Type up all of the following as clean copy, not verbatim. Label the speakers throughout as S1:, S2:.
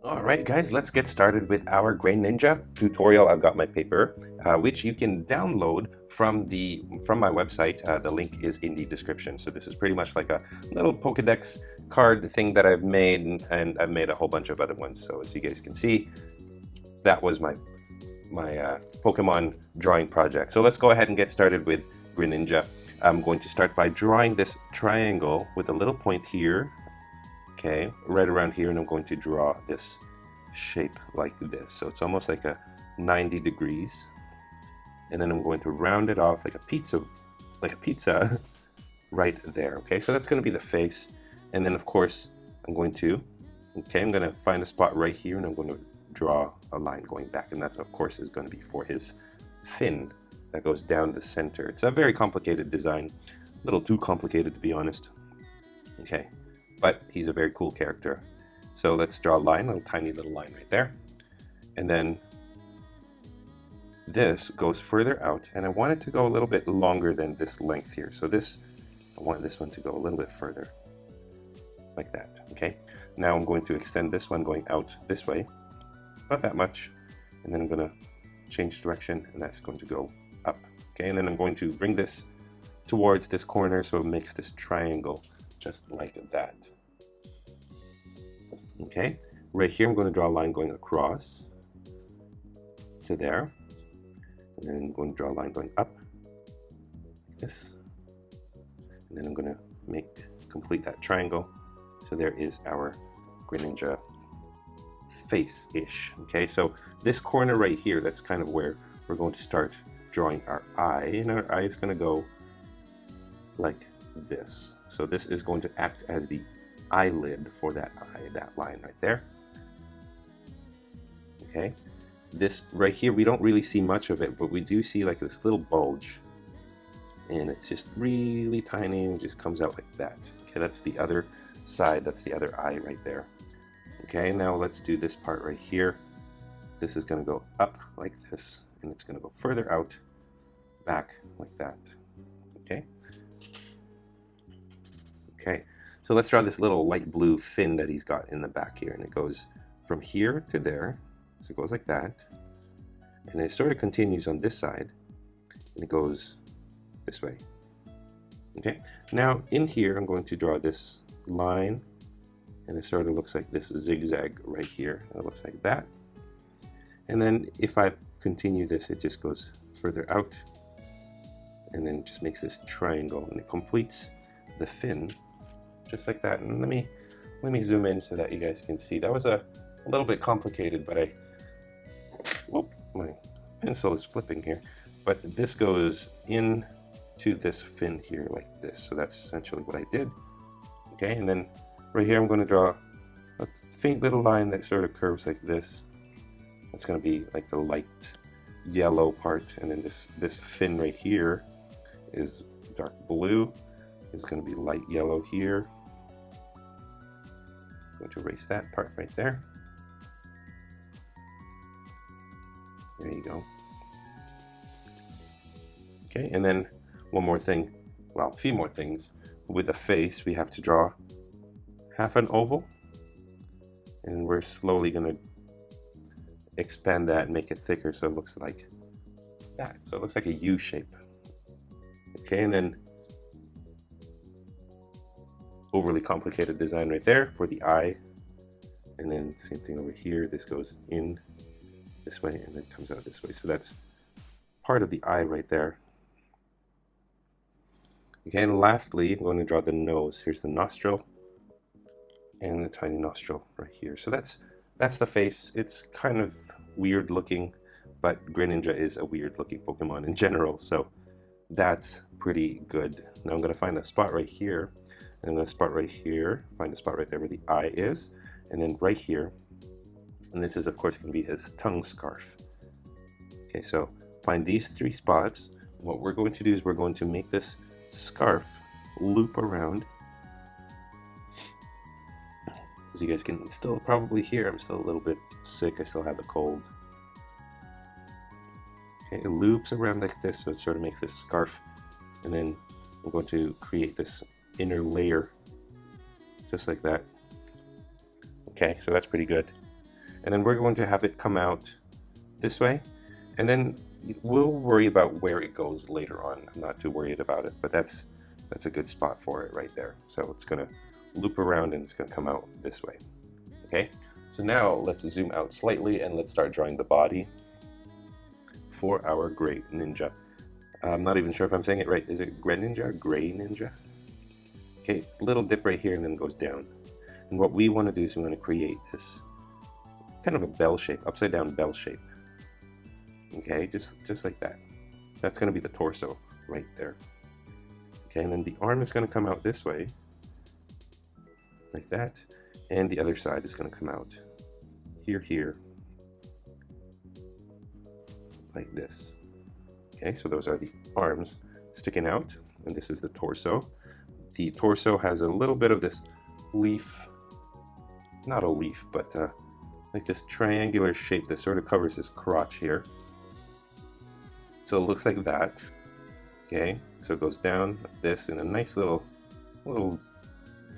S1: Alright guys, let's get started with our Greninja tutorial. I've got my paper, which you can download from my website. The link is in the description. So this is pretty much like a little Pokédex card thing that I've made, and I've made a whole bunch of other ones. So as you guys can see, that was my Pokemon drawing project. So let's go ahead and get started with Greninja. I'm going to start by drawing this triangle with a little point here, okay, right around here, and I'm going to draw this shape like this. So it's almost like a 90 degrees, and then I'm going to round it off like a pizza right there. Okay, so that's going to be the face, and then of course I'm going to find a spot right here, and I'm going to draw a line going back, and that's of course is going to be for his fin that goes down the center. It's a very complicated design, a little too complicated to be honest. Okay, but he's a very cool character. So let's draw a line, a tiny little line right there, and then this goes further out, and I want it to go a little bit longer than this length here. So I want this one to go a little bit further, like that. Okay, now I'm going to extend this one going out this way, not that much, and then I'm going to change direction, and that's going to go up. Okay, and then I'm going to bring this towards this corner so it makes this triangle just like that. Okay, right here I'm going to draw a line going across to there, and then I'm going to draw a line going up like this, and then I'm going to complete that triangle. So there is our Greninja face-ish. Okay, so this corner right here, that's kind of where we're going to start drawing our eye, and our eye is going to go like this. So this is going to act as the eyelid for that eye, that line right there. Okay, this right here, we don't really see much of it, but we do see like this little bulge, and it's just really tiny and just comes out like that. Okay, that's the other side, that's the other eye right there. Okay, now let's do this part right here. This is going to go up like this, and it's going to go further out, back like that. Okay. Okay, so let's draw this little light blue fin that he's got in the back here, and it goes from here to there. So it goes like that, and it sort of continues on this side, and it goes this way. Okay, now in here I'm going to draw this line, and it sort of looks like this zigzag right here. It looks like that. And then if I continue this, it just goes further out, and then just makes this triangle, and it completes the fin just like that. And let me zoom in so that you guys can see. That was a little bit complicated, but my pencil is flipping here. But this goes into this fin here like this. So that's essentially what I did. Okay, and then right here I'm going to draw a faint little line that sort of curves like this. That's going to be like the light yellow part, and then this fin right here is dark blue. It's going to be light yellow here. I'm going to erase that part right there. There you go. Okay, and then one more thing, well, a few more things. With the face, we have to draw half an oval, and we're slowly going to expand that and make it thicker so it looks like that. So it looks like a U shape. Okay, and then overly complicated design right there for the eye, and then same thing over here. This goes in this way and then comes out this way. So that's part of the eye right there. Okay, and lastly, I'm going to draw the nose. Here's the nostril and the tiny nostril right here. So that's the face. It's kind of weird looking, but Greninja is a weird looking Pokemon in general, so that's pretty good. Now I'm going to find a spot right here, and I'm going to spot right here, find a spot right there where the eye is, and then right here, and this is of course going to be his tongue scarf. Okay, so find these three spots. What we're going to do is we're going to make this scarf loop around. As you guys can still probably hear, I'm still a little bit sick. I still have the cold. Okay, it loops around like this, so it sort of makes this scarf, and then I'm going to create this inner layer, just like that. Okay, so that's pretty good. And then we're going to have it come out this way, and then we'll worry about where it goes later on. I'm not too worried about it, but that's a good spot for it right there. So it's gonna loop around and it's gonna come out this way. Okay, so now let's zoom out slightly and let's start drawing the body for our Greninja. I'm not even sure if I'm saying it right. Is it Greninja? Greninja? Okay, little dip right here and then goes down. And what we want to do is we want to create this kind of a bell shape, upside down bell shape. Okay, just like that. That's going to be the torso right there. Okay, and then the arm is going to come out this way, like that. And the other side is going to come out here, like this. Okay, so those are the arms sticking out, and this is the torso. The torso has a little bit of this leaf, not a leaf, but like this triangular shape that sort of covers his crotch here. So it looks like that. Okay, so it goes down like this in a nice little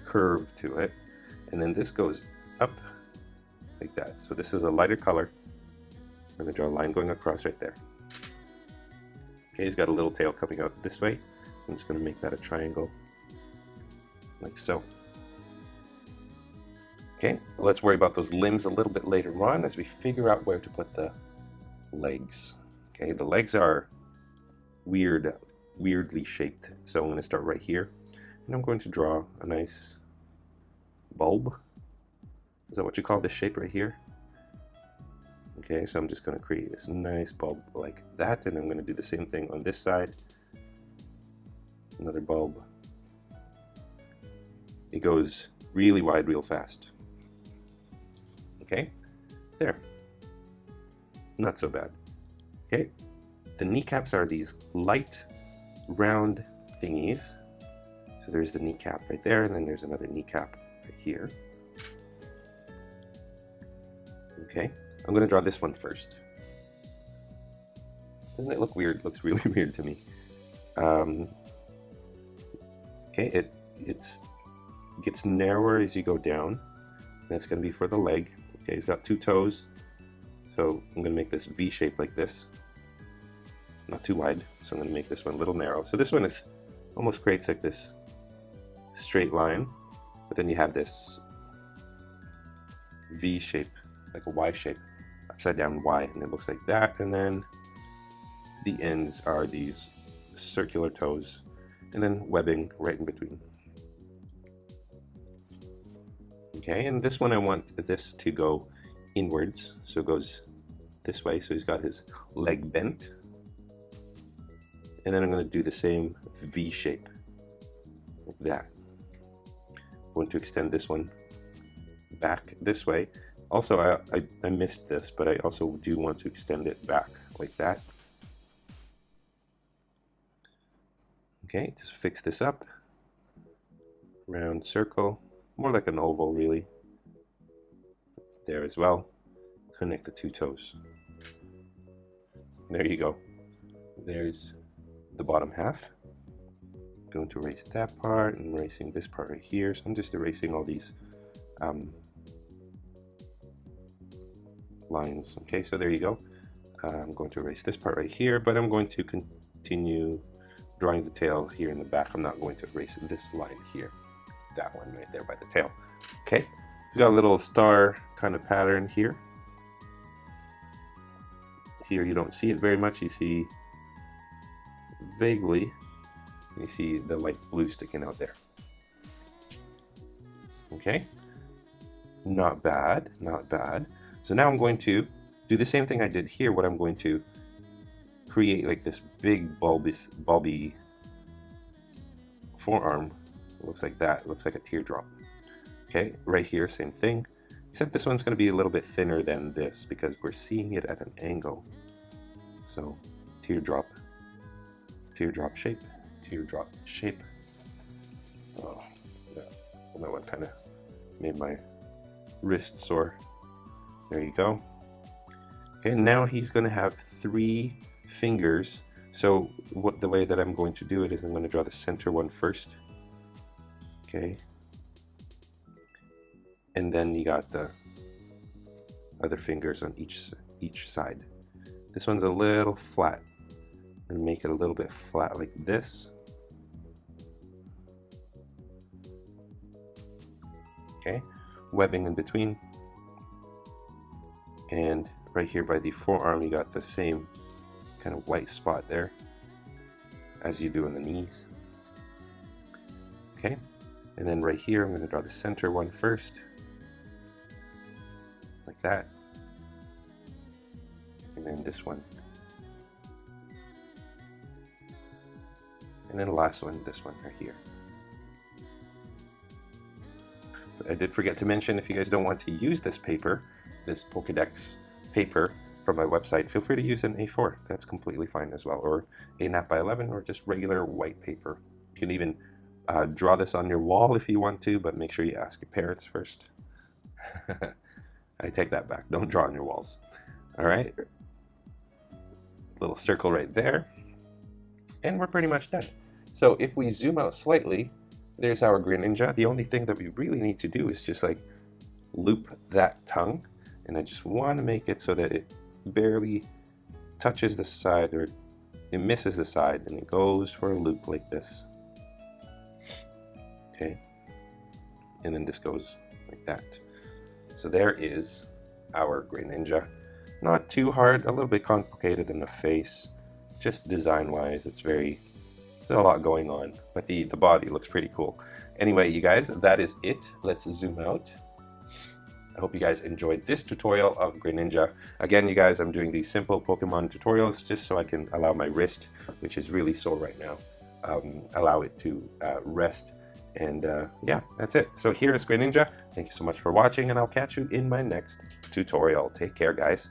S1: curve to it, and then this goes up like that. So this is a lighter color. I'm going to draw a line going across right there. Okay, he's got a little tail coming out this way. I'm just going to make that a triangle, like so. Okay, let's worry about those limbs a little bit later on as we figure out where to put the legs. Okay, the legs are weirdly shaped. So I'm going to start right here, and I'm going to draw a nice bulb. Is that what you call this shape right here? Okay, so I'm just going to create this nice bulb like that, and I'm going to do the same thing on this side. Another bulb. It goes really wide real fast. Okay, there. Not so bad. Okay, the kneecaps are these light round thingies. So there's the kneecap right there, and then there's another kneecap right here. Okay, I'm going to draw this one first. Doesn't it look weird? It looks really weird to me. Okay, it gets narrower as you go down. That's going to be for the leg. Okay, he's got 2 toes. So I'm going to make this V shape like this. Not too wide, so I'm going to make this one a little narrow. So this one almost creates like this straight line, but then you have this V shape, like a Y shape, upside down Y, and it looks like that. And then the ends are these circular toes, and then webbing right in between. Okay, and this one I want this to go inwards, so it goes this way. So he's got his leg bent, and then I'm going to do the same V shape like that. I'm going to extend this one back this way. Also, I missed this, but I also do want to extend it back like that. Okay, just fix this up. Round circle, more like an oval really. There as well. Connect the 2 toes. There you go. There's the bottom half. I'm going to erase that part and erasing this part right here. So I'm just erasing all these lines. Okay, so there you go. I'm going to erase this part right here, but I'm going to continue drawing the tail here in the back. I'm not going to erase this line here. That one right there by the tail. Okay, it's got a little star kind of pattern here. Here you don't see it very much. You see vaguely, you see the light blue sticking out there. Okay, not bad, not bad. So now I'm going to do the same thing I did here. What I'm going to create like this big bulby forearm. It looks like that. It looks like a teardrop. Okay, right here, same thing. Except this one's going to be a little bit thinner than this because we're seeing it at an angle. So teardrop, teardrop shape, teardrop shape. Oh, yeah. Well, that one kind of made my wrist sore. There you go. Okay, now he's going to have 3 fingers. So the way that I'm going to do it is I'm going to draw the center one first. Okay. And then you got the other fingers on each side. This one's a little flat. I'm gonna make it a little bit flat like this. Okay, webbing in between. And right here by the forearm, you got the same kind of white spot there as you do in the knees. Okay, and then right here, I'm gonna draw the center one first. Like that. And then this one. And then the last one, this one right here. But I did forget to mention, if you guys don't want to use this paper, this Pokédex paper from my website, feel free to use an A4. That's completely fine as well. Or a nap by 11 or just regular white paper. You can even draw this on your wall if you want to, but make sure you ask your parents first. I take that back. Don't draw on your walls. All right. Little circle right there. And we're pretty much done. So if we zoom out slightly, there's our Greninja. The only thing that we really need to do is just like loop that tongue. And I just want to make it so that it barely touches the side, or it misses the side, and it goes for a loop like this. Okay. And then this goes like that. So there is our Greninja. Not too hard, a little bit complicated in the face. Just design-wise, there's a lot going on, but the body looks pretty cool. Anyway, you guys, that is it. Let's zoom out. I hope you guys enjoyed this tutorial of Greninja. Again, you guys, I'm doing these simple Pokemon tutorials just so I can allow my wrist, which is really sore right now, allow it to rest. And yeah, that's it. So here is Greninja. Thank you so much for watching, and I'll catch you in my next tutorial. Take care, guys.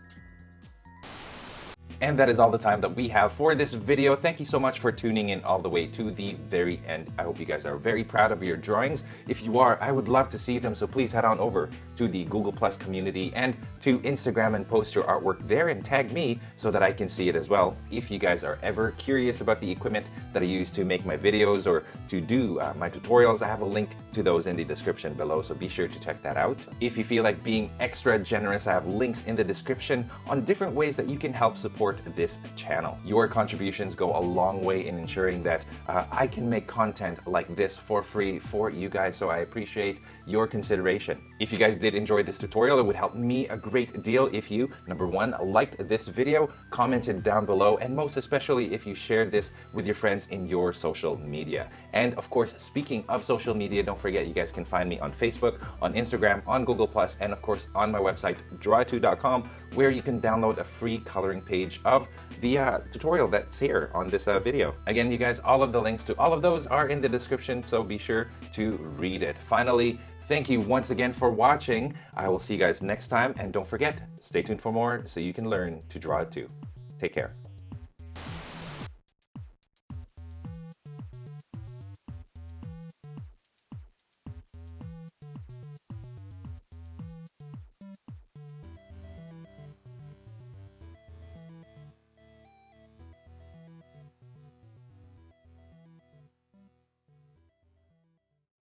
S2: And that is all the time that we have for this video. Thank you so much for tuning in all the way to the very end. I hope you guys are very proud of your drawings. If you are, I would love to see them, so please head on over to the Google Plus community and to Instagram and post your artwork there and tag me so that I can see it as well. If you guys are ever curious about the equipment that I use to make my videos or to do my tutorials, I have a link to those in the description below, so be sure to check that out. If you feel like being extra generous, I have links in the description on different ways that you can help support this channel. Your contributions go a long way in ensuring that I can make content like this for free for you guys, so I appreciate your consideration. If you guys did enjoy this tutorial, it would help me a great deal if you, number one, liked this video, commented down below, and most especially if you shared this with your friends in your social media. And of course, speaking of social media, don't forget you guys can find me on Facebook, on Instagram, on Google+, and of course on my website, draw2.com, where you can download a free coloring page of the tutorial that's here on this video. Again, you guys, all of the links to all of those are in the description, so be sure to read it. Finally, thank you once again for watching. I will see you guys next time, and don't forget, stay tuned for more so you can learn to draw too. Take care.